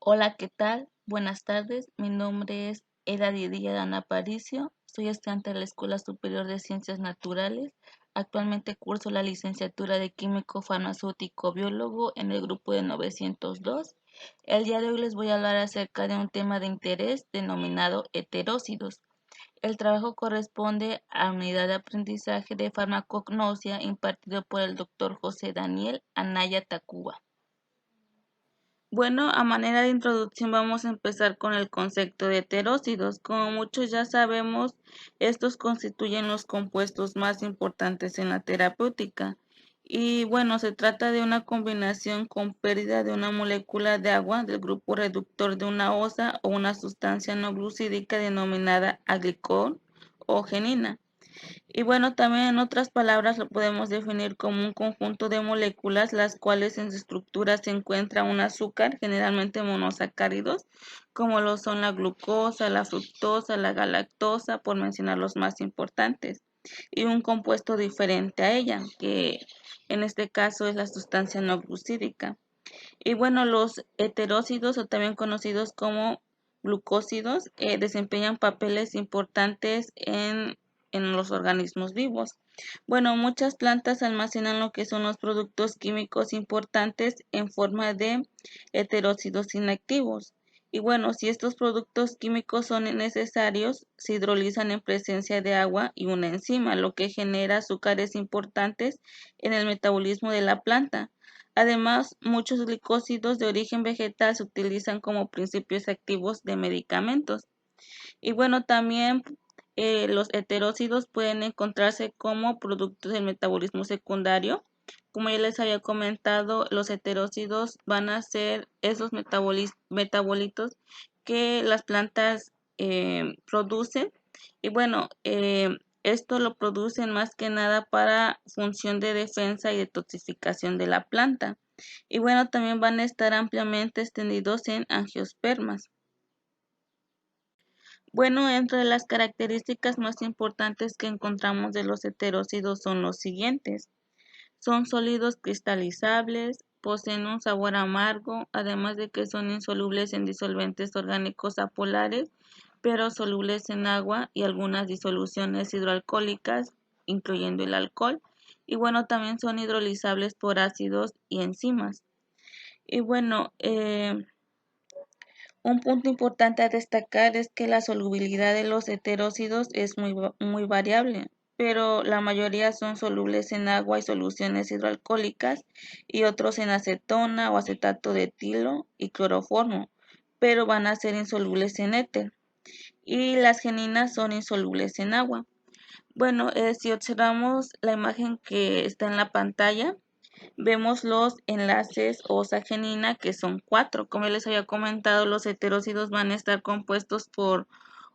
Hola, ¿qué tal? Buenas tardes. Mi nombre es Eda Didier Ana Aparicio. Soy estudiante de la Escuela Superior de Ciencias Naturales. Actualmente curso la licenciatura de Químico Farmacéutico Biólogo en el grupo de 902. El día de hoy les voy a hablar acerca de un tema de interés denominado heterócidos. El trabajo corresponde a la unidad de aprendizaje de farmacognosia impartido por el doctor José Daniel Anaya Tacuba. Bueno, a manera de introducción vamos a empezar con el concepto de heterócidos. Como muchos ya sabemos, estos constituyen los compuestos más importantes en la terapéutica. Y bueno, se trata de una combinación con pérdida de una molécula de agua del grupo reductor de una osa o una sustancia no glucídica denominada aglicol o genina. Y bueno, también en otras palabras lo podemos definir como un conjunto de moléculas las cuales en su estructura se encuentra un azúcar, generalmente monosacáridos, como lo son la glucosa, la fructosa, la galactosa, por mencionar los más importantes, y un compuesto diferente a ella, que en este caso es la sustancia no glucídica. Y bueno, los heterócidos o también conocidos como glucósidos desempeñan papeles importantes en los organismos vivos. Bueno, muchas plantas almacenan lo que son los productos químicos importantes en forma de heterócidos inactivos. Y bueno, si estos productos químicos son necesarios, se hidrolizan en presencia de agua y una enzima, lo que genera azúcares importantes en el metabolismo de la planta. Además, muchos glicósidos de origen vegetal se utilizan como principios activos de medicamentos. Y bueno, también los heterócidos pueden encontrarse como productos del metabolismo secundario. Como ya les había comentado, los heterócidos van a ser esos metabolitos que las plantas producen. Y bueno, esto lo producen más que nada para función de defensa y detoxificación de la planta. Y bueno, también van a estar ampliamente extendidos en angiospermas. Bueno, entre las características más importantes que encontramos de los heterócidos son los siguientes. Son sólidos cristalizables, poseen un sabor amargo, además de que son insolubles en disolventes orgánicos apolares, pero solubles en agua y algunas disoluciones hidroalcohólicas, incluyendo el alcohol. Y bueno, también son hidrolizables por ácidos y enzimas. Y bueno, un punto importante a destacar es que la solubilidad de los heterócidos es muy variable, pero la mayoría son solubles en agua y soluciones hidroalcohólicas y otros en acetona o acetato de etilo y cloroformo, pero van a ser insolubles en éter. Y las geninas son insolubles en agua. Bueno, si observamos la imagen que está en la pantalla, vemos los enlaces osa-genina, que son 4. Como les había comentado, los heterócidos van a estar compuestos por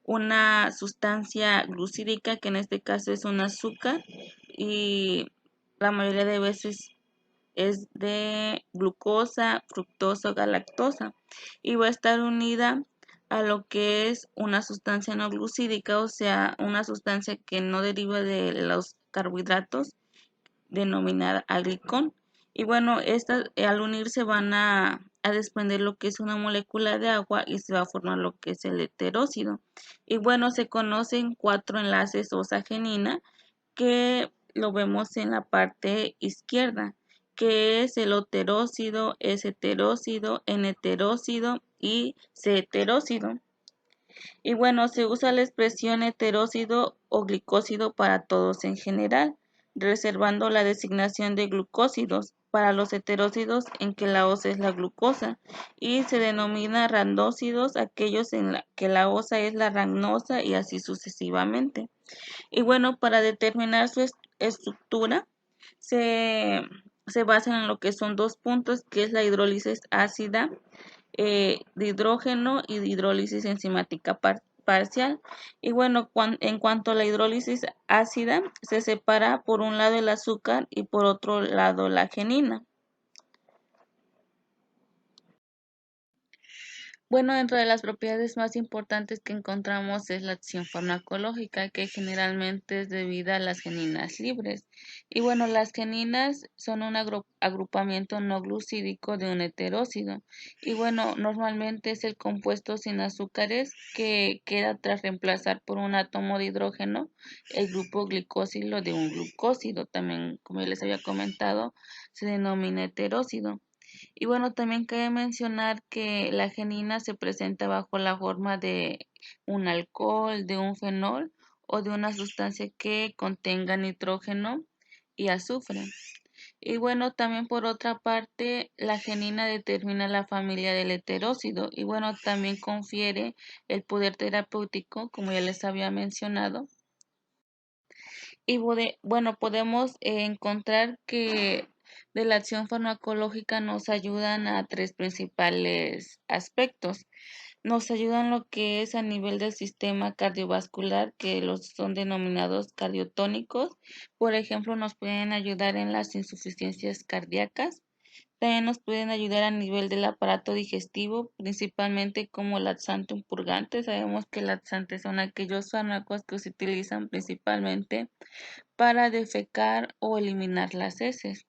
una sustancia glucídica, que en este caso es un azúcar, y la mayoría de veces es de glucosa, fructosa o galactosa, y va a estar unida a lo que es una sustancia no glucídica, o sea, una sustancia que no deriva de los carbohidratos, denominada aglicón. Y bueno, estas al unirse van a desprender lo que es una molécula de agua y se va a formar lo que es el heterócido. Y bueno, se conocen 4 enlaces osa-genina que lo vemos en la parte izquierda, que es el heterócido, S-heterócido, N-heterócido y C-heterócido. Y bueno, se usa la expresión heterócido o glicósido para todos en general, reservando la designación de glucósidos para los heterócidos en que la osa es la glucosa, y se denomina randócidos aquellos en que la osa es la ragnosa, y así sucesivamente. Y bueno, para determinar su estructura se, se basan en lo que son 2 puntos, que es la hidrólisis ácida de hidrógeno y de hidrólisis enzimática parcial. Y bueno, en cuanto a la hidrólisis ácida, se separa por un lado el azúcar y por otro lado la genina. Bueno, dentro de las propiedades más importantes que encontramos es la acción farmacológica, que generalmente es debida a las geninas libres. Y bueno, las geninas son un agrupamiento no glucídico de un heterócido. Y bueno, normalmente es el compuesto sin azúcares que queda tras reemplazar por un átomo de hidrógeno el grupo glicosilo de un glucósido. También, como ya les había comentado, se denomina heterócido. Y bueno, también cabe mencionar que la genina se presenta bajo la forma de un alcohol, de un fenol o de una sustancia que contenga nitrógeno y azufre. Y bueno, también por otra parte, la genina determina la familia del heterócido y bueno, también confiere el poder terapéutico, como ya les había mencionado. Y bueno, podemos encontrar que de la acción farmacológica nos ayudan a tres principales aspectos. Nos ayudan lo que es a nivel del sistema cardiovascular, que los son denominados cardiotónicos. Por ejemplo, nos pueden ayudar en las insuficiencias cardíacas. También nos pueden ayudar a nivel del aparato digestivo, principalmente como laxante o purgante. Sabemos que laxantes son aquellos fármacos que se utilizan principalmente para defecar o eliminar las heces.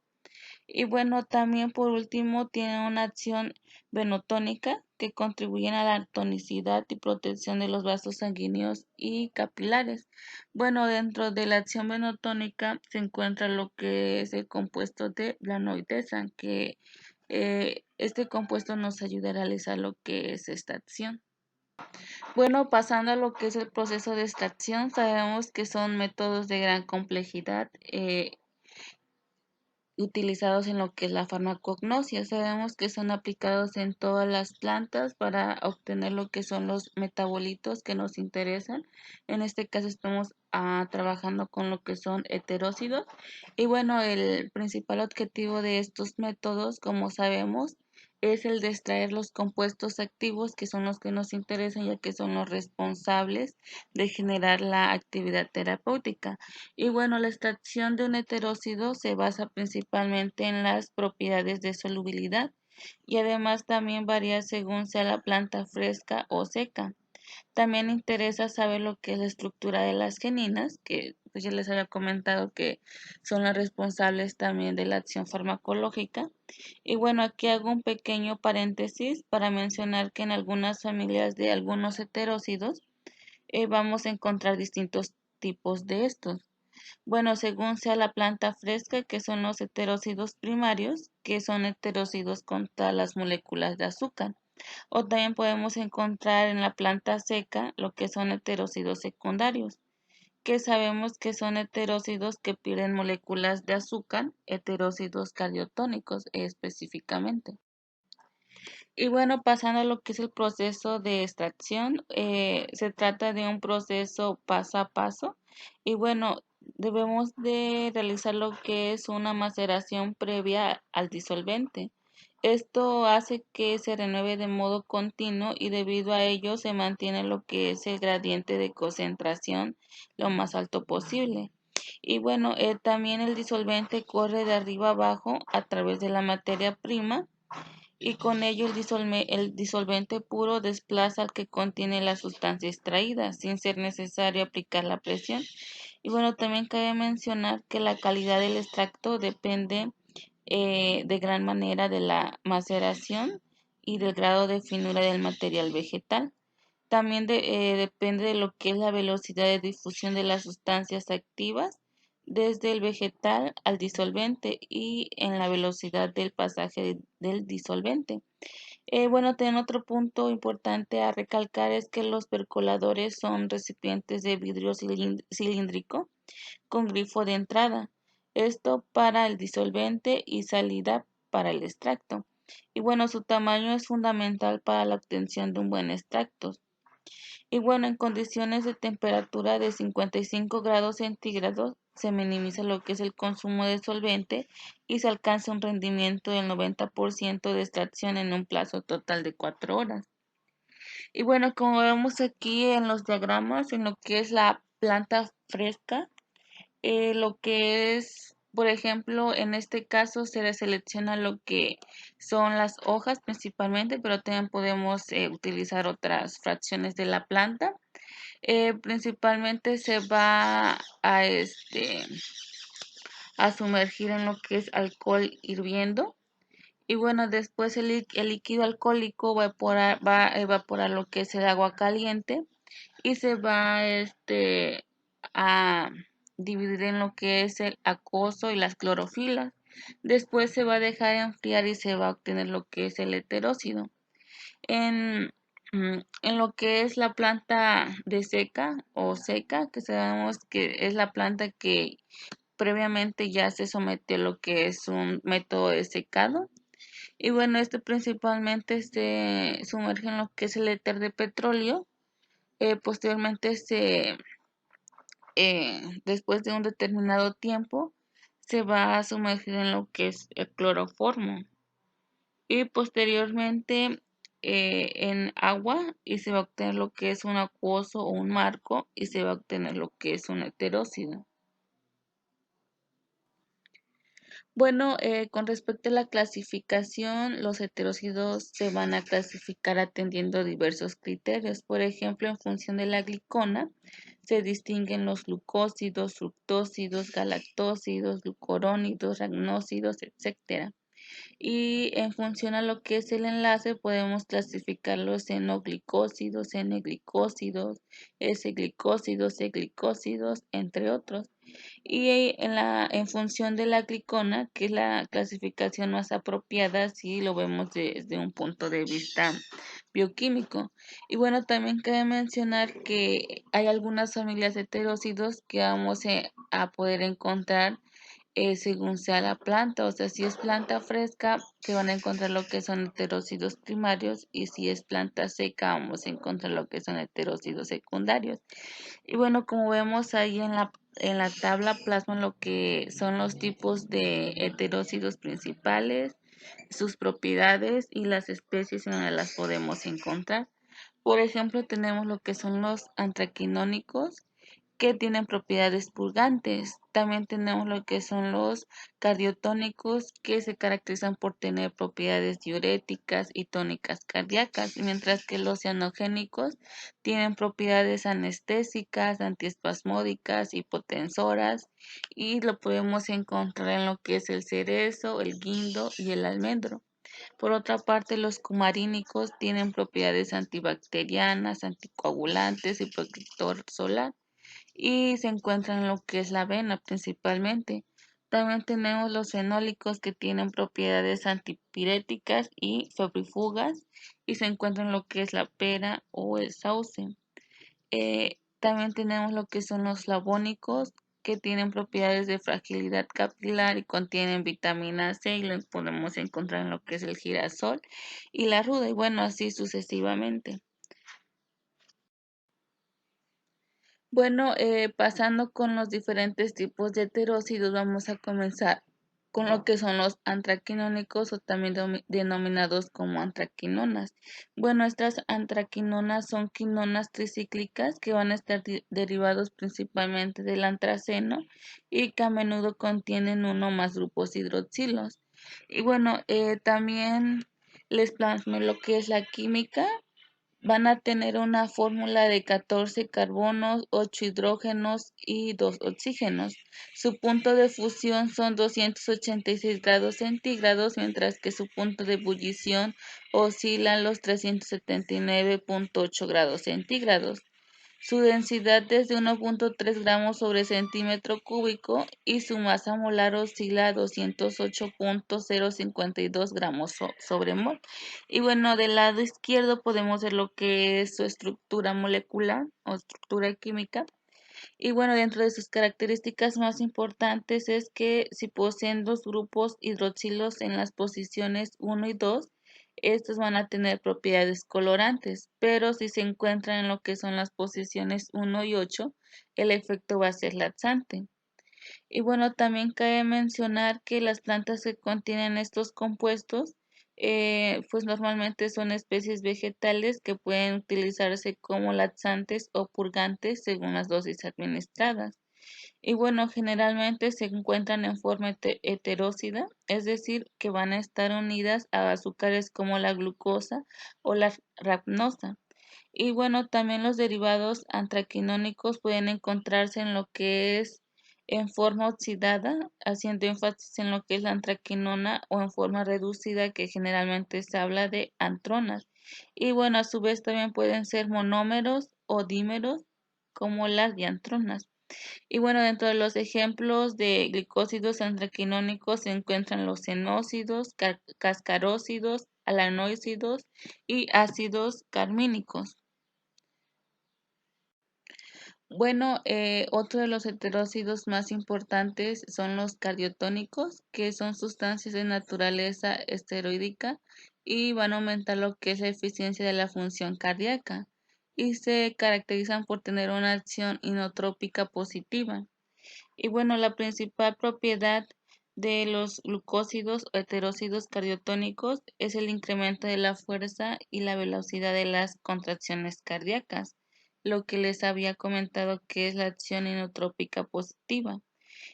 Y bueno, también por último tiene una acción venotónica que contribuye a la tonicidad y protección de los vasos sanguíneos y capilares. Bueno, dentro de la acción venotónica se encuentra lo que es el compuesto de glanoidesa, que este compuesto nos ayuda a realizar lo que es esta acción. Bueno, pasando a lo que es el proceso de extracción, sabemos que son métodos de gran complejidad utilizados en lo que es la farmacognosia. Sabemos que son aplicados en todas las plantas para obtener lo que son los metabolitos que nos interesan. En este caso estamos trabajando con lo que son heterócidos. Y bueno, el principal objetivo de estos métodos, como sabemos, es el de extraer los compuestos activos que son los que nos interesan ya que son los responsables de generar la actividad terapéutica. Y bueno, la extracción de un heterócido se basa principalmente en las propiedades de solubilidad y además también varía según sea la planta fresca o seca. También interesa saber lo que es la estructura de las geninas, que pues ya les había comentado que son las responsables también de la acción farmacológica. Y bueno, aquí hago un pequeño paréntesis para mencionar que en algunas familias de algunos heterócidos vamos a encontrar distintos tipos de estos. Bueno, según sea la planta fresca, que son los heterócidos primarios, que son heterócidos con todas las moléculas de azúcar. O también podemos encontrar en la planta seca lo que son heterócidos secundarios, que sabemos que son heterócidos que pierden moléculas de azúcar, heterócidos cardiotónicos específicamente. Y bueno, pasando a lo que es el proceso de extracción, se trata de un proceso paso a paso. Y bueno, debemos de realizar lo que es una maceración previa al disolvente. Esto hace que se renueve de modo continuo y debido a ello se mantiene lo que es el gradiente de concentración lo más alto posible. Y bueno, también el disolvente corre de arriba abajo a través de la materia prima y con ello el disolvente puro desplaza al que contiene la sustancia extraída sin ser necesario aplicar la presión. Y bueno, también cabe mencionar que la calidad del extracto depende de gran manera de la maceración y del grado de finura del material vegetal. También depende de lo que es la velocidad de difusión de las sustancias activas desde el vegetal al disolvente y en la velocidad del pasaje del disolvente. Bueno, también otro punto importante a recalcar es que los percoladores son recipientes de vidrio cilíndrico con grifo de entrada. Esto para el disolvente y salida para el extracto. Y bueno, su tamaño es fundamental para la obtención de un buen extracto. Y bueno, en condiciones de temperatura de 55 grados centígrados se minimiza lo que es el consumo de solvente y se alcanza un rendimiento del 90% de extracción en un plazo total de 4 horas. Y bueno, como vemos aquí en los diagramas, en lo que es la planta fresca, lo que es Por ejemplo, en este caso se le selecciona lo que son las hojas principalmente, pero también podemos utilizar otras fracciones de la planta. Principalmente se va a sumergir en lo que es alcohol hirviendo. Y bueno, después el líquido alcohólico va a evaporar lo que es el agua caliente y se va a dividir en lo que es el acoso y las clorofilas. Después se va a dejar enfriar y se va a obtener lo que es el heterócido. En, en lo que es la planta de seca o seca, que sabemos que es la planta que previamente ya se sometió a lo que es un método de secado. Y bueno, esto principalmente se sumerge en lo que es el éter de petróleo. Posteriormente después de un determinado tiempo, se va a sumergir en lo que es el cloroformo y posteriormente en agua y se va a obtener lo que es un acuoso o un marco y se va a obtener lo que es un heterócido. Bueno, con respecto a la clasificación, los heterócidos se van a clasificar atendiendo diversos criterios. Por ejemplo, en función de la glicona, se distinguen los glucósidos, fructósidos, galactósidos, glucurónidos, ragnósidos, etc. Y en función a lo que es el enlace, podemos clasificarlos en O-glicósidos, N-glicósidos, S-glicósidos, E-glicósidos, entre otros. Y en función de la glicona, que es la clasificación más apropiada si lo vemos desde un punto de vista bioquímico. Y bueno, también cabe mencionar que hay algunas familias de heterócidos que vamos a poder encontrar según sea la planta. O sea, si es planta fresca, se van a encontrar lo que son heterócidos primarios y si es planta seca, vamos a encontrar lo que son heterócidos secundarios. Y bueno, como vemos ahí en la tabla plasman lo que son los tipos de heterócidos principales, sus propiedades y las especies en donde las podemos encontrar. Por ejemplo, tenemos lo que son los antraquinónicos, que tienen propiedades purgantes. También tenemos lo que son los cardiotónicos, que se caracterizan por tener propiedades diuréticas y tónicas cardíacas, mientras que los cianogénicos tienen propiedades anestésicas, antiespasmódicas, hipotensoras, y lo podemos encontrar en lo que es el cerezo, el guindo y el almendro. Por otra parte, los cumarínicos tienen propiedades antibacterianas, anticoagulantes y protector solar y se encuentran en lo que es la avena principalmente. También tenemos los fenólicos que tienen propiedades antipiréticas y febrífugas y se encuentran en lo que es la pera o el sauce. También tenemos lo que son los flavónicos que tienen propiedades de fragilidad capilar y contienen vitamina C y lo podemos encontrar en lo que es el girasol y la ruda y bueno, así sucesivamente. Bueno, pasando con los diferentes tipos de heterócidos, vamos a comenzar con lo que son los antraquinónicos o también denominados como antraquinonas. Bueno, estas antraquinonas son quinonas tricíclicas que van a estar derivados principalmente del antraceno y que a menudo contienen uno o más grupos hidroxilos. Y bueno, también les plasmo lo que es la química. Van a tener una fórmula de 14 carbonos, 8 hidrógenos y 2 oxígenos. Su punto de fusión son 286 grados centígrados, mientras que su punto de ebullición oscila en los 379,8 grados centígrados. Su densidad es de 1,3 gramos sobre centímetro cúbico y su masa molar oscila a 208,052 gramos sobre mol. Y bueno, del lado izquierdo podemos ver lo que es su estructura molecular o estructura química. Y bueno, dentro de sus características más importantes es que si poseen dos grupos hidroxilos en las posiciones 1 y 2, estos van a tener propiedades colorantes, pero si se encuentran en lo que son las posiciones 1 y 8, el efecto va a ser laxante. Y bueno, también cabe mencionar que las plantas que contienen estos compuestos, pues normalmente son especies vegetales que pueden utilizarse como laxantes o purgantes según las dosis administradas. Y bueno, generalmente se encuentran en forma heterósida, es decir, que van a estar unidas a azúcares como la glucosa o la rafnosa. Y bueno, también los derivados antraquinónicos pueden encontrarse en lo que es en forma oxidada, haciendo énfasis en lo que es la antraquinona, o en forma reducida, que generalmente se habla de antronas. Y bueno, a su vez también pueden ser monómeros o dímeros, como las diantronas. Y bueno, dentro de los ejemplos de glicósidos antraquinónicos se encuentran los xenósidos, cascarósidos, alanoícidos y ácidos carmínicos. Bueno, otro de los heterócidos más importantes son los cardiotónicos, que son sustancias de naturaleza esteroídica y van a aumentar lo que es la eficiencia de la función cardíaca, y se caracterizan por tener una acción inotrópica positiva. Y bueno, la principal propiedad de los glucósidos o heterócidos cardiotónicos es el incremento de la fuerza y la velocidad de las contracciones cardíacas, lo que les había comentado, que es la acción inotrópica positiva.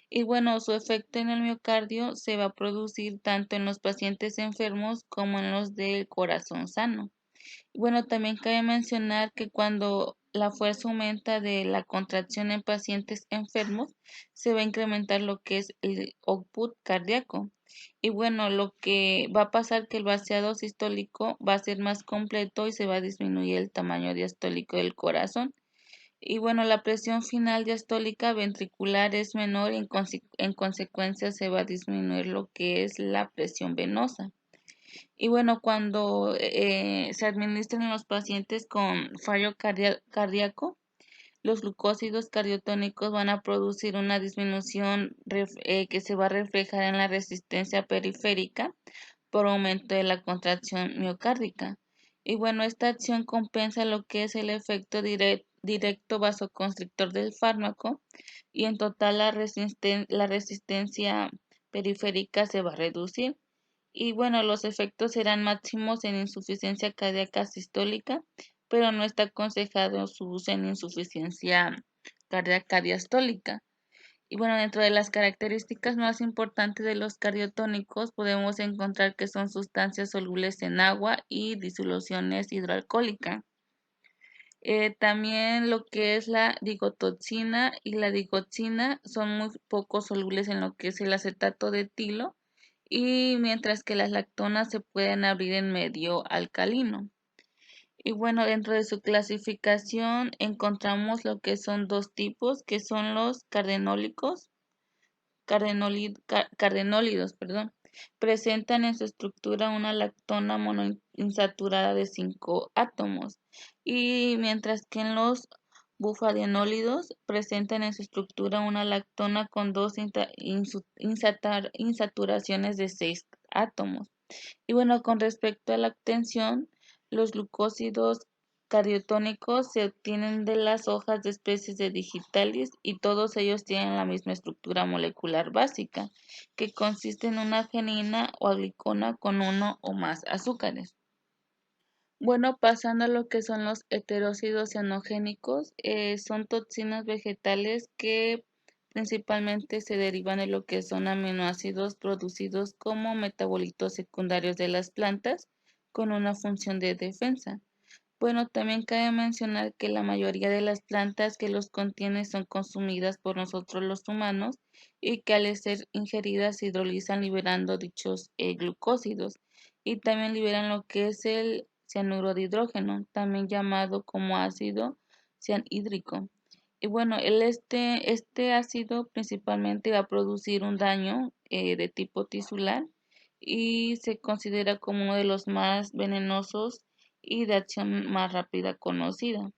Y bueno, su efecto en el miocardio se va a producir tanto en los pacientes enfermos como en los del corazón sano. Bueno, también cabe mencionar que cuando la fuerza aumenta de la contracción en pacientes enfermos, se va a incrementar lo que es el output cardíaco. Y bueno, lo que va a pasar, que el vaciado sistólico va a ser más completo y se va a disminuir el tamaño diastólico del corazón. Y bueno, la presión final diastólica ventricular es menor, y en consecuencia se va a disminuir lo que es la presión venosa. Y bueno, cuando se administran en los pacientes con fallo cardíaco, los glucósidos cardiotónicos van a producir una disminución que se va a reflejar en la resistencia periférica por aumento de la contracción miocárdica. Y bueno, esta acción compensa lo que es el efecto directo vasoconstrictor del fármaco, y en total la resistencia periférica se va a reducir. Y bueno, los efectos serán máximos en insuficiencia cardíaca sistólica, pero no está aconsejado su uso en insuficiencia cardíaca diastólica. Y bueno, dentro de las características más importantes de los cardiotónicos podemos encontrar que son sustancias solubles en agua y disoluciones hidroalcohólicas. También lo que es la digotoxina y la digoxina son muy poco solubles en lo que es el acetato de etilo, y mientras que las lactonas se pueden abrir en medio alcalino. Y bueno, dentro de su clasificación encontramos lo que son dos tipos, que son los cardenólidos, perdón. Presentan en su estructura una lactona monoinsaturada de 5 átomos, y mientras que en los bufadienólidos presentan en su estructura una lactona con dos insaturaciones de 6 átomos. Y bueno, con respecto a la obtención, los glucósidos cardiotónicos se obtienen de las hojas de especies de digitalis, y todos ellos tienen la misma estructura molecular básica, que consiste en una arginina o aglicona con uno o más azúcares. Bueno, pasando a lo que son los heterócidos cianogénicos, son toxinas vegetales que principalmente se derivan de lo que son aminoácidos producidos como metabolitos secundarios de las plantas, con una función de defensa. Bueno, también cabe mencionar que la mayoría de las plantas que los contienen son consumidas por nosotros los humanos, y que al ser ingeridas se hidrolizan liberando dichos glucósidos, y también liberan lo que es el cianuro de hidrógeno, también llamado como ácido cianhídrico. Y bueno, este ácido principalmente va a producir un daño de tipo tisular, y se considera como uno de los más venenosos y de acción más rápida conocida.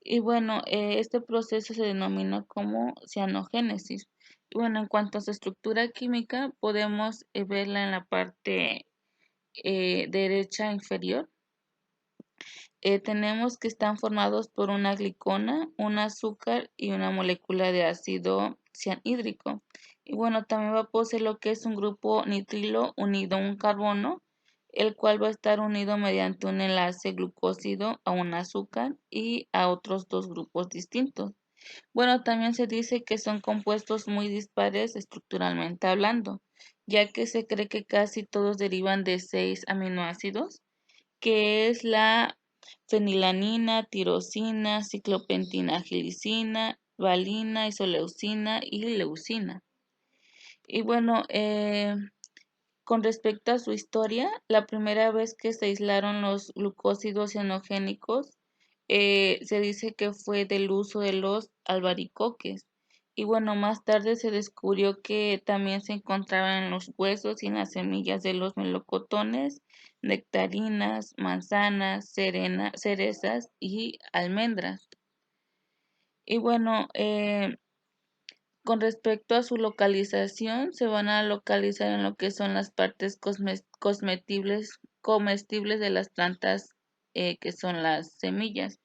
Y bueno, este proceso se denomina como cianogénesis. Y bueno, en cuanto a su estructura química, podemos verla en la parte derecha inferior. Tenemos que están formados por una glicona, un azúcar y una molécula de ácido cianhídrico. Y bueno, también va a poseer lo que es un grupo nitrilo unido a un carbono, el cual va a estar unido mediante un enlace glucósido a un azúcar y a otros dos grupos distintos. Bueno, también se dice que son compuestos muy dispares estructuralmente hablando, ya que se cree que casi todos derivan de 6 aminoácidos, que es la fenilanina, tirosina, ciclopentina, gilicina, valina, isoleucina y leucina. Y bueno, con respecto a su historia, la primera vez que se aislaron los glucósidos cianogénicos, se dice que fue del uso de los albaricoques. Y bueno, más tarde se descubrió que también se encontraban en los huesos y en las semillas de los melocotones, nectarinas, manzanas, cerezas y almendras. Y bueno, con respecto a su localización, se van a localizar en lo que son las partes comestibles de las plantas, que son las semillas,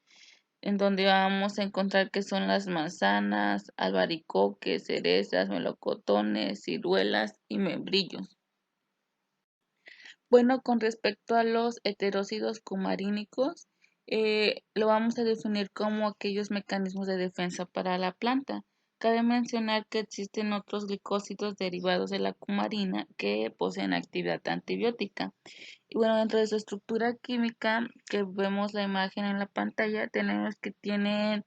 en donde vamos a encontrar que son las manzanas, albaricoques, cerezas, melocotones, ciruelas y membrillos. Bueno, con respecto a los heterócidos cumarínicos, lo vamos a definir como aquellos mecanismos de defensa para la planta. Cabe mencionar que existen otros glicósidos derivados de la cumarina que poseen actividad antibiótica. Y bueno, dentro de su estructura química, que vemos la imagen en la pantalla, tenemos que tienen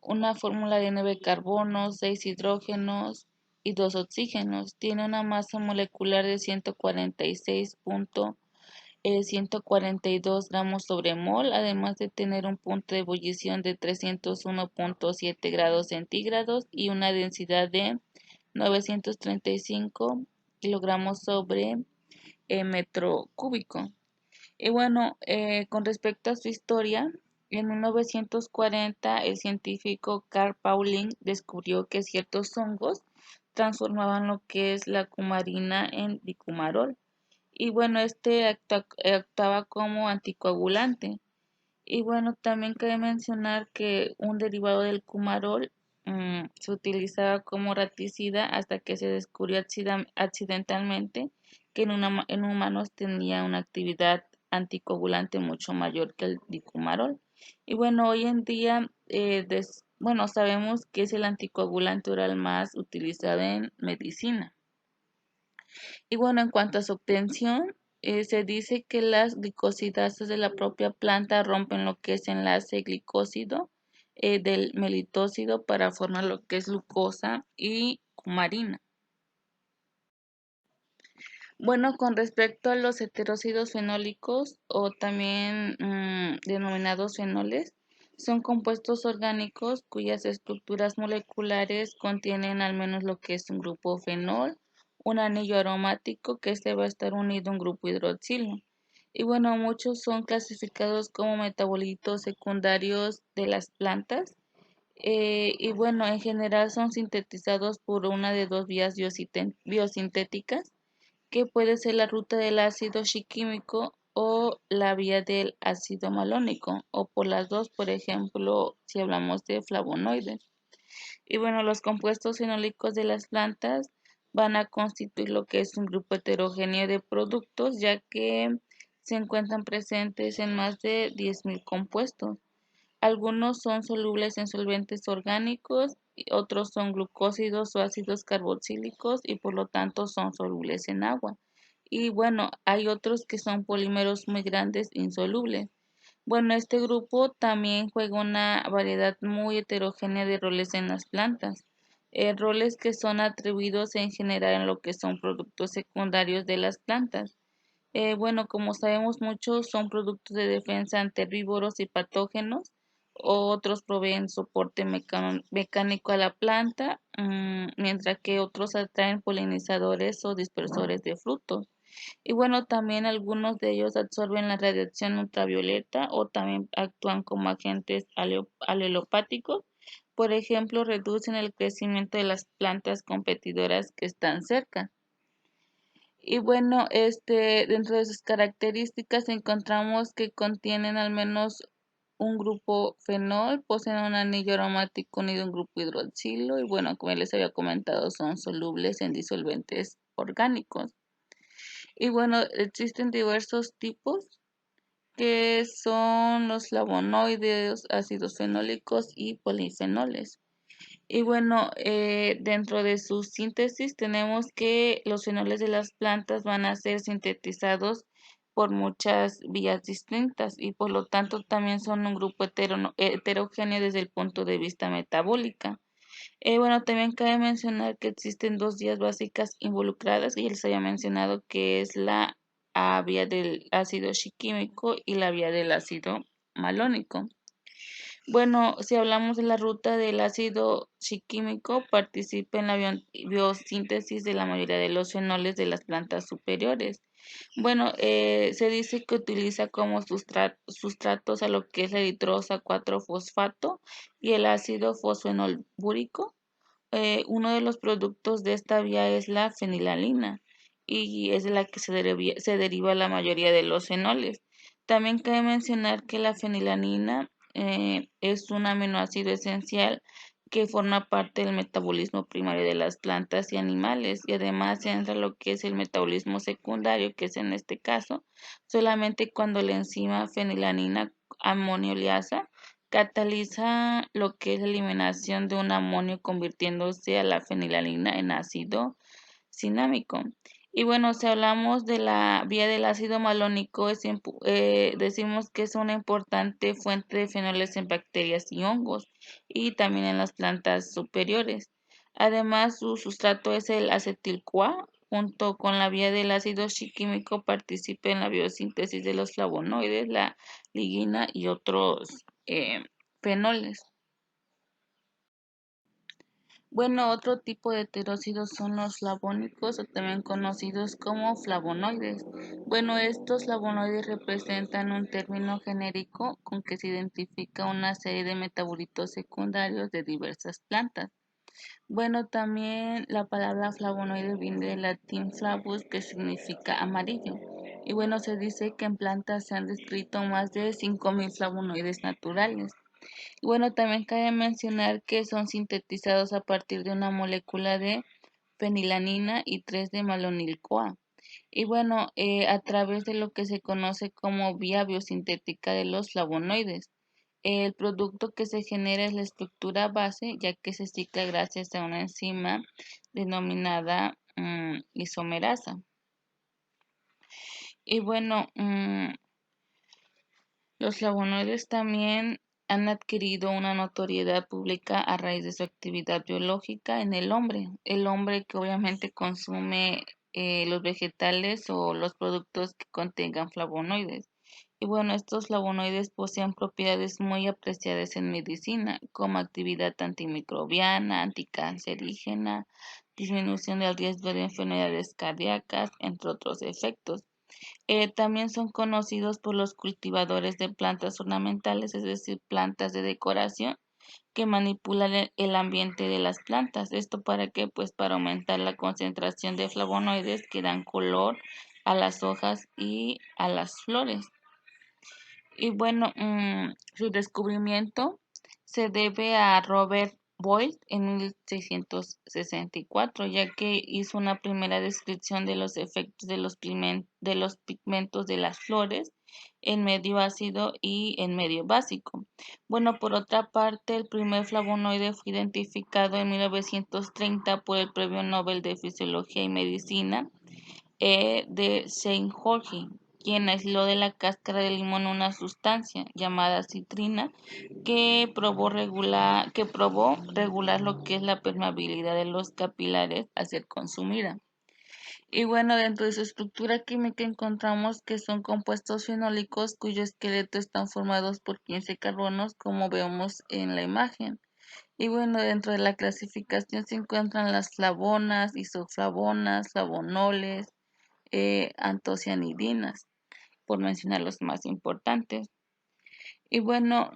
una fórmula de 9 carbonos, 6 hidrógenos y 2 oxígenos. Tiene una masa molecular de 142 gramos sobre mol, además de tener un punto de ebullición de 301,7 grados centígrados y una densidad de 935 kilogramos sobre metro cúbico. Y bueno, con respecto a su historia, en 1940 el científico Carl Pauling descubrió que ciertos hongos transformaban lo que es la cumarina en dicumarol. Y bueno, este actuaba como anticoagulante. Y bueno, también cabe mencionar que un derivado del cumarol se utilizaba como raticida hasta que se descubrió accidentalmente que en humanos tenía una actividad anticoagulante mucho mayor que el dicumarol. Y bueno, hoy en día, bueno, sabemos que es el anticoagulante oral más utilizado en medicina. Y bueno, en cuanto a su obtención, se dice que las glicosidasas de la propia planta rompen lo que es enlace glicósido del melitócido para formar lo que es glucosa y cumarina. Bueno, con respecto a los heterócidos fenólicos o también denominados fenoles, son compuestos orgánicos cuyas estructuras moleculares contienen al menos lo que es un grupo fenol, un anillo aromático que este va a estar unido a un grupo hidroxilo. Y bueno, muchos son clasificados como metabolitos secundarios de las plantas. Y bueno, en general son sintetizados por una de dos vías biosintéticas, que puede ser la ruta del ácido shiquímico o la vía del ácido malónico, o por las dos, por ejemplo, si hablamos de flavonoides. Y bueno, los compuestos fenólicos de las plantas van a constituir lo que es un grupo heterogéneo de productos, ya que se encuentran presentes en más de 10.000 compuestos. Algunos son solubles en solventes orgánicos, y otros son glucósidos o ácidos carboxílicos y por lo tanto son solubles en agua. Y bueno, hay otros que son polímeros muy grandes insolubles. Bueno, este grupo también juega una variedad muy heterogénea de roles en las plantas. Roles que son atribuidos en general en lo que son productos secundarios de las plantas. Bueno, como sabemos, muchos son productos de defensa ante herbívoros y patógenos. Otros proveen soporte mecánico a la planta, mientras que otros atraen polinizadores o dispersores de frutos. Y bueno, también algunos de ellos absorben la radiación ultravioleta o también actúan como agentes alelopáticos. Por ejemplo, reducen el crecimiento de las plantas competidoras que están cerca. Y bueno, dentro de sus características encontramos que contienen al menos un grupo fenol, poseen un anillo aromático unido a un grupo hidroxilo y bueno, como les había comentado, son solubles en disolventes orgánicos. Y bueno, existen diversos tipos que son los flavonoides, ácidos fenólicos y polifenoles. Y bueno, dentro de su síntesis tenemos que los fenoles de las plantas van a ser sintetizados por muchas vías distintas y por lo tanto también son un grupo heterogéneo desde el punto de vista metabólica. Bueno, también cabe mencionar que existen dos vías básicas involucradas, y ya les había mencionado que es la vía del ácido shiquímico y la vía del ácido malónico. Bueno, si hablamos de la ruta del ácido shiquímico, participa en la biosíntesis de la mayoría de los fenoles de las plantas superiores. Bueno, se dice que utiliza como sustratos a lo que es la eritrosa 4-fosfato y el ácido fosfenolbúrico. Uno de los productos de esta vía es la fenilalina y es de la que se deriva la mayoría de los fenoles. También cabe mencionar que la fenilalanina es un aminoácido esencial que forma parte del metabolismo primario de las plantas y animales y además entra lo que es el metabolismo secundario, que es en este caso solamente cuando la enzima fenilanina amonioliasa cataliza lo que es la eliminación de un amonio convirtiéndose a la fenilalina en ácido cinámico. Y bueno, si hablamos de la vía del ácido malónico, decimos que es una importante fuente de fenoles en bacterias y hongos y también en las plantas superiores. Además, su sustrato es el acetil-CoA. Junto con la vía del ácido shiquímico participa en la biosíntesis de los flavonoides, la ligina y otros fenoles. Bueno, otro tipo de heterócidos son los flavónicos o también conocidos como flavonoides. Bueno, estos flavonoides representan un término genérico con que se identifica una serie de metabolitos secundarios de diversas plantas. Bueno, también la palabra flavonoide viene del latín flavus, que significa amarillo. Y bueno, se dice que en plantas se han descrito más de 5.000 flavonoides naturales. Y bueno, también cabe mencionar que son sintetizados a partir de una molécula de fenilanina y 3 de malonil-CoA. Y bueno, a través de lo que se conoce como vía biosintética de los flavonoides. El producto que se genera es la estructura base, ya que se cicla gracias a una enzima denominada isomerasa. Y bueno, los flavonoides también han adquirido una notoriedad pública a raíz de su actividad biológica en el hombre. El hombre que obviamente consume los vegetales o los productos que contengan flavonoides. Y bueno, estos flavonoides poseen propiedades muy apreciadas en medicina, como actividad antimicrobiana, anticancerígena, disminución del riesgo de enfermedades cardíacas, entre otros efectos. También son conocidos por los cultivadores de plantas ornamentales, es decir, plantas de decoración, que manipulan el ambiente de las plantas. ¿Esto para qué? Pues para aumentar la concentración de flavonoides que dan color a las hojas y a las flores. Y bueno, su descubrimiento se debe a Robert Boyle en 1664, ya que hizo una primera descripción de los efectos de de los pigmentos de las flores en medio ácido y en medio básico. Bueno, por otra parte, el primer flavonoide fue identificado en 1930 por el Premio Nobel de Fisiología y Medicina de Saint Jorge, quien aisló de la cáscara de limón una sustancia llamada citrina que probó regular lo que es la permeabilidad de los capilares al ser consumida. Y bueno, dentro de su estructura química encontramos que son compuestos fenólicos cuyo esqueleto están formados por 15 carbonos, como vemos en la imagen. Y bueno, dentro de la clasificación se encuentran las flavonas, isoflavonas, flavonoles, antocianidinas, por mencionar los más importantes. Y bueno,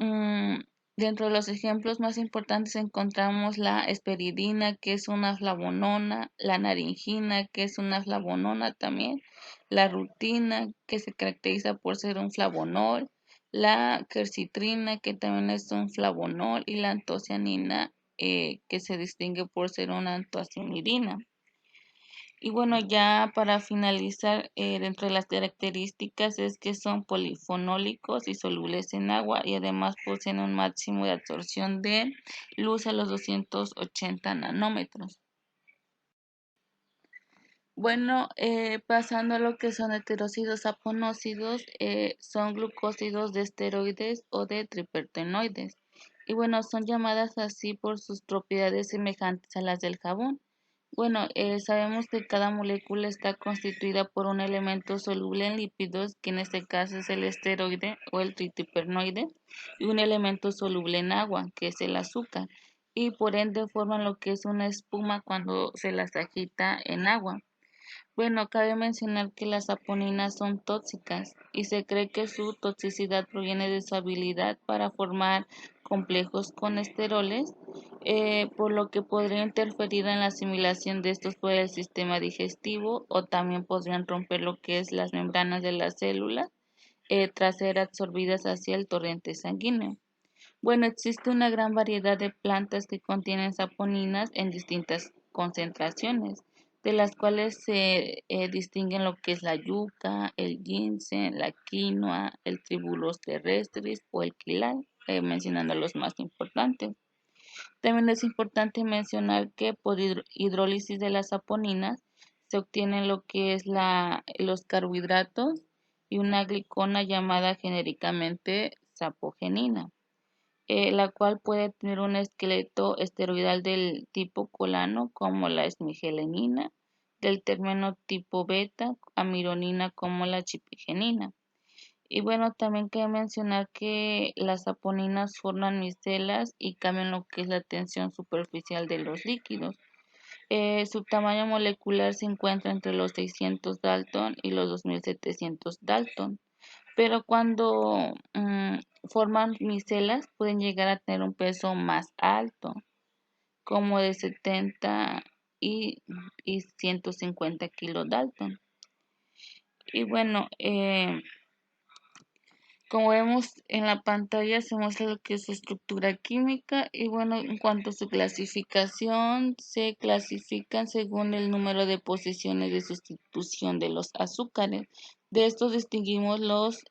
dentro de los ejemplos más importantes encontramos la esperidina, que es una flavonona, la naringina, que es una flavonona también, la rutina, que se caracteriza por ser un flavonol, la quercitrina, que también es un flavonol, y la antocianina, que se distingue por ser una antocianidina. Y bueno, ya para finalizar, dentro de las características es que son polifonólicos y solubles en agua y además poseen un máximo de absorción de luz a los 280 nanómetros. Bueno, pasando a lo que son heterócidos aponócidos, son glucósidos de esteroides o de triterpenoides. Y bueno, son llamadas así por sus propiedades semejantes a las del jabón. Bueno, sabemos que cada molécula está constituida por un elemento soluble en lípidos, que en este caso es el esteroide o el triterpenoide, y un elemento soluble en agua, que es el azúcar, y por ende forman lo que es una espuma cuando se las agita en agua. Bueno, cabe mencionar que las saponinas son tóxicas y se cree que su toxicidad proviene de su habilidad para formar complejos con esteroles, por lo que podría interferir en la asimilación de estos por el sistema digestivo o también podrían romper lo que es las membranas de las células tras ser absorbidas hacia el torrente sanguíneo. Bueno, existe una gran variedad de plantas que contienen saponinas en distintas concentraciones, de las cuales se distinguen lo que es la yuca, el ginseng, la quinoa, el tribulus terrestris o el quilal, mencionando los más importantes. También es importante mencionar que por hidrólisis de las saponinas se obtienen lo que es los carbohidratos y una glicona llamada genéricamente sapogenina, la cual puede tener un esqueleto esteroidal del tipo colano como la esmigelinina, del termeno tipo beta, amironina como la chipigenina. Y bueno, también cabe mencionar que las saponinas forman micelas y cambian lo que es la tensión superficial de los líquidos. Su tamaño molecular se encuentra entre los 600 Dalton y los 2700 Dalton, pero cuando forman micelas pueden llegar a tener un peso más alto, como de 70 y, y 150 kilodalton. Y bueno, como vemos en la pantalla se muestra lo que es su estructura química y bueno, en cuanto a su clasificación, se clasifican según el número de posiciones de sustitución de los azúcares. De estos distinguimos los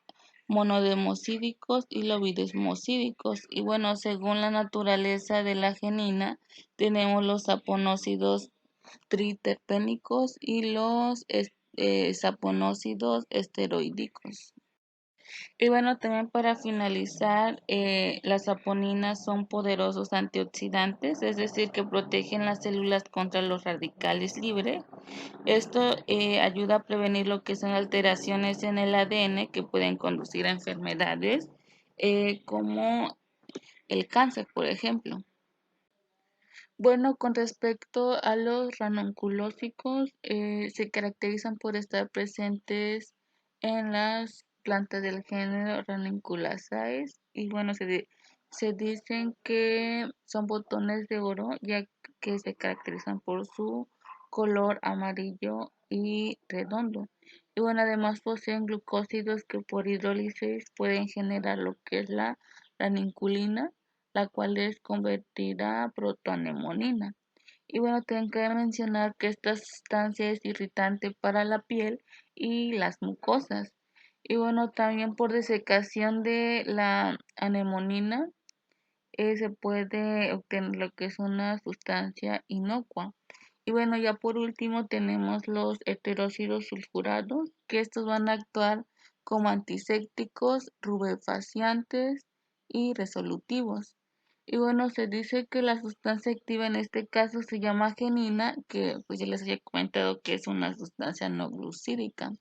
monodemoxídicos y los bidesmoxídicos. Y bueno, según la naturaleza de la genina, tenemos los saponócidos triterpénicos y los saponócidos esteroídicos. Y bueno, también para finalizar, las saponinas son poderosos antioxidantes, es decir, que protegen las células contra los radicales libres. Esto ayuda a prevenir lo que son alteraciones en el ADN que pueden conducir a enfermedades como el cáncer, por ejemplo. Bueno, con respecto a los ranunculósicos, se caracterizan por estar presentes en las plantas del género Ranunculaceae y bueno, se dicen que son botones de oro ya que se caracterizan por su color amarillo y redondo. Y bueno, además poseen glucósidos que por hidrólisis pueden generar lo que es la ranunculina, la cual es convertida a protoanemonina. Y bueno, tengo que mencionar que esta sustancia es irritante para la piel y las mucosas. Y bueno, también por desecación de la anemonina se puede obtener lo que es una sustancia inocua. Y bueno, ya por último tenemos los heterócidos sulfurados, que estos van a actuar como antisépticos, rubefacientes y resolutivos. Y bueno, se dice que la sustancia activa en este caso se llama genina, que pues ya les había comentado que es una sustancia no glucídica.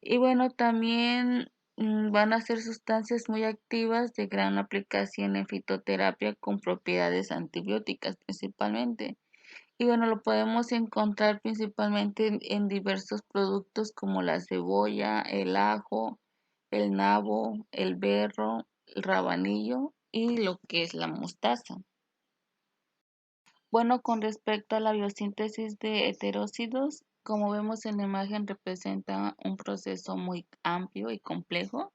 Y bueno, también van a ser sustancias muy activas de gran aplicación en fitoterapia con propiedades antibióticas principalmente. Y bueno, lo podemos encontrar principalmente en diversos productos como la cebolla, el ajo, el nabo, el berro, el rabanillo y lo que es la mostaza. Bueno, con respecto a la biosíntesis de heterócidos, como vemos en la imagen, representa un proceso muy amplio y complejo.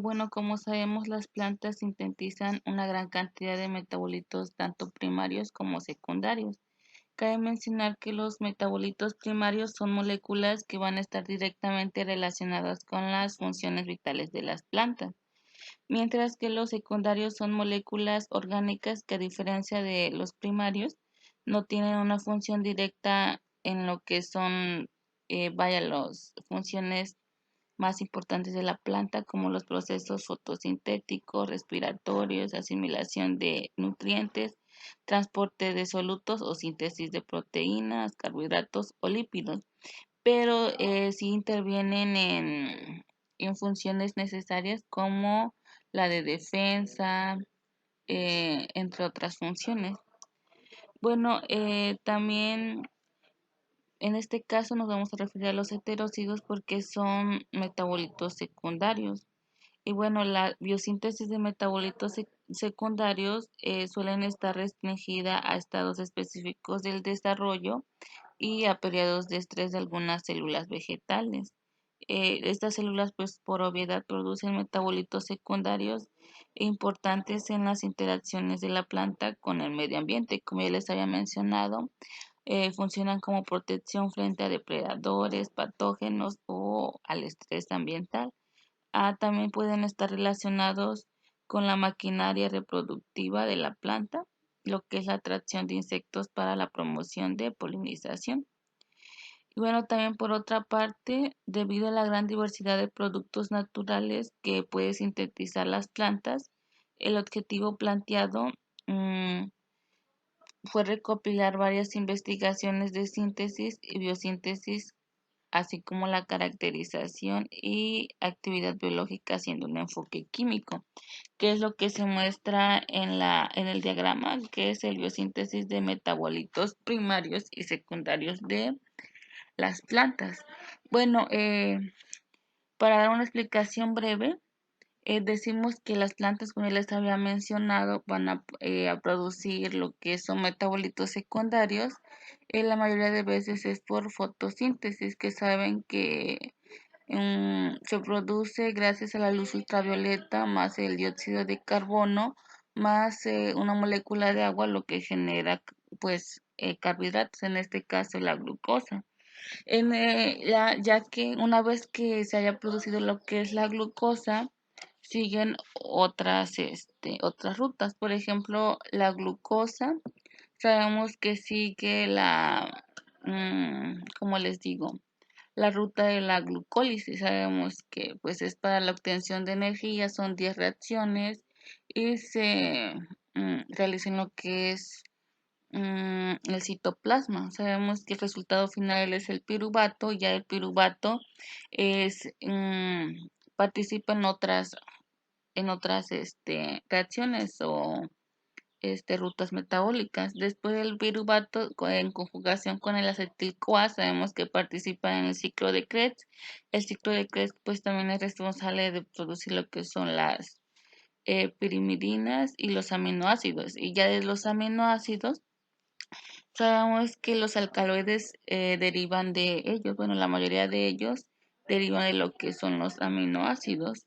Bueno, como sabemos, las plantas sintetizan una gran cantidad de metabolitos, tanto primarios como secundarios, Cabe mencionar que los metabolitos primarios son moléculas que van a estar directamente relacionadas con las funciones vitales de las plantas, mientras que los secundarios son moléculas orgánicas que a diferencia de los primarios no tienen una función directa en lo que son, las funciones más importantes de la planta, como los procesos fotosintéticos, respiratorios, asimilación de nutrientes, transporte de solutos o síntesis de proteínas, carbohidratos o lípidos, pero sí intervienen en funciones necesarias como la de defensa, entre otras funciones. Bueno, también en este caso nos vamos a referir a los heterócidos porque son metabolitos secundarios. Y bueno, la biosíntesis de metabolitos secundarios suelen estar restringida a estados específicos del desarrollo y a periodos de estrés de algunas células vegetales. Estas células, pues por obviedad, producen metabolitos secundarios importantes en las interacciones de la planta con el medio ambiente. Como ya les había mencionado, funcionan como protección frente a depredadores, patógenos o al estrés ambiental. También pueden estar relacionados con la maquinaria reproductiva de la planta, lo que es la atracción de insectos para la promoción de polinización. Y bueno, también por otra parte, debido a la gran diversidad de productos naturales que puede sintetizar las plantas, el objetivo planteado mm, fue recopilar varias investigaciones de síntesis y biosíntesis, así como la caracterización y actividad biológica haciendo un enfoque químico, que es lo que se muestra en el diagrama, que es el biosíntesis de metabolitos primarios y secundarios de las plantas. Bueno, para dar una explicación breve, decimos que las plantas, como ya les había mencionado, van a producir lo que son metabolitos secundarios. La mayoría de veces es por fotosíntesis, que saben que se produce gracias a la luz ultravioleta más el dióxido de carbono más una molécula de agua, lo que genera pues carbohidratos, en este caso la glucosa. Ya que una vez que se haya producido lo que es la glucosa, siguen otras rutas. Por ejemplo, la glucosa, sabemos que sigue como les digo, la ruta de la glucólisis. Sabemos que pues es para la obtención de energía, son 10 reacciones y se realizan lo que es el citoplasma. Sabemos que el resultado final es el piruvato, ya el piruvato es, participa en otras reacciones o rutas metabólicas. Después del piruvato, en conjugación con el acetil-CoA, sabemos que participa en el ciclo de Krebs. El ciclo de Krebs pues también es responsable de producir lo que son las pirimidinas y los aminoácidos. Y ya de los aminoácidos, sabemos que los alcaloides derivan de ellos, bueno, la mayoría de ellos derivan de lo que son los aminoácidos.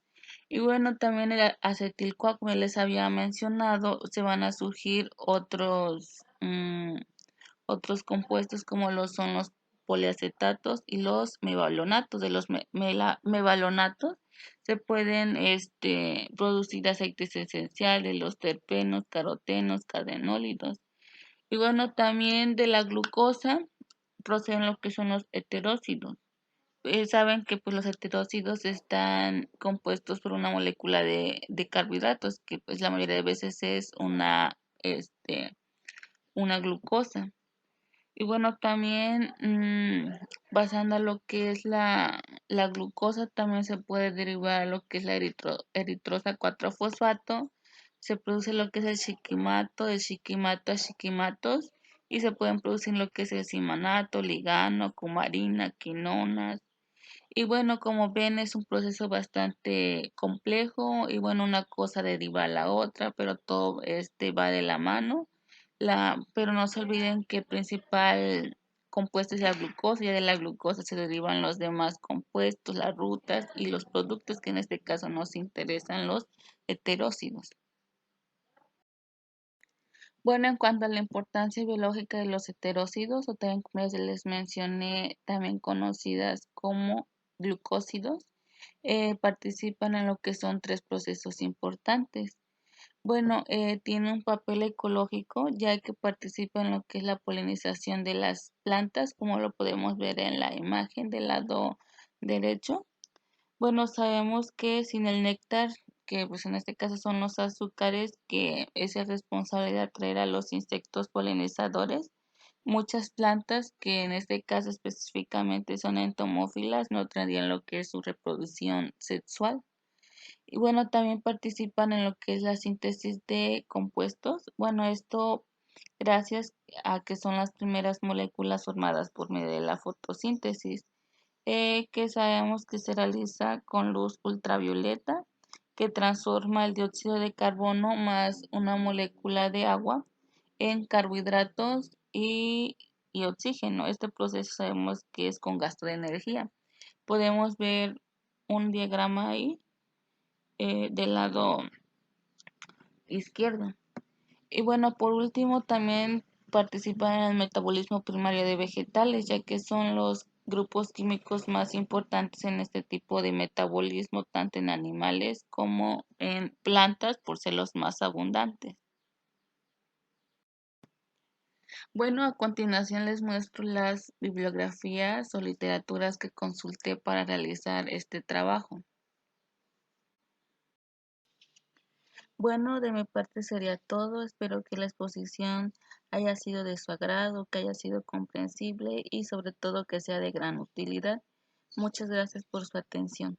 Y bueno, también el acetil-CoA, como les había mencionado, se van a surgir otros compuestos como lo son los poliacetatos y los mevalonatos. De los mevalonatos se pueden producir aceites esenciales, los terpenos, carotenos, cardenólidos. Y bueno, también de la glucosa proceden lo que son los heterócidos. Saben que pues los heterócidos están compuestos por una molécula de carbohidratos, que pues la mayoría de veces es una glucosa. Y bueno, también basando a lo que es la glucosa, también se puede derivar lo que es la eritrosa 4-fosfato. Se produce lo que es el shiquimato, de shiquimato a shiquimatos, y se pueden producir lo que es el simanato, ligano, cumarina, quinonas. Y bueno, como ven, es un proceso bastante complejo y bueno, una cosa deriva a la otra, pero todo va de la mano. Pero no se olviden que el principal compuesto es la glucosa, y de la glucosa se derivan los demás compuestos, las rutas y los productos que en este caso nos interesan, los heterócidos. Bueno, en cuanto a la importancia biológica de los heterócidos, o también como ya les mencioné, también conocidas como glucósidos, participan en lo que son tres procesos importantes. Bueno, tiene un papel ecológico ya que participa en lo que es la polinización de las plantas, como lo podemos ver en la imagen del lado derecho. Bueno, sabemos que sin el néctar, que pues en este caso son los azúcares, que es el responsable de atraer a los insectos polinizadores, muchas plantas, que en este caso específicamente son entomófilas, no tendrían lo que es su reproducción sexual. Y bueno, también participan en lo que es la síntesis de compuestos. Bueno, esto gracias a que son las primeras moléculas formadas por medio de la fotosíntesis, que sabemos que se realiza con luz ultravioleta, que transforma el dióxido de carbono más una molécula de agua en carbohidratos y oxígeno. Este proceso sabemos que es con gasto de energía. Podemos ver un diagrama ahí del lado izquierdo. Y bueno, por último, también participan en el metabolismo primario de vegetales, ya que son los grupos químicos más importantes en este tipo de metabolismo, tanto en animales como en plantas, por ser los más abundantes. Bueno, a continuación les muestro las bibliografías o literaturas que consulté para realizar este trabajo. Bueno, de mi parte sería todo. Espero que la exposición haya sido de su agrado, que haya sido comprensible y sobre todo que sea de gran utilidad. Muchas gracias por su atención.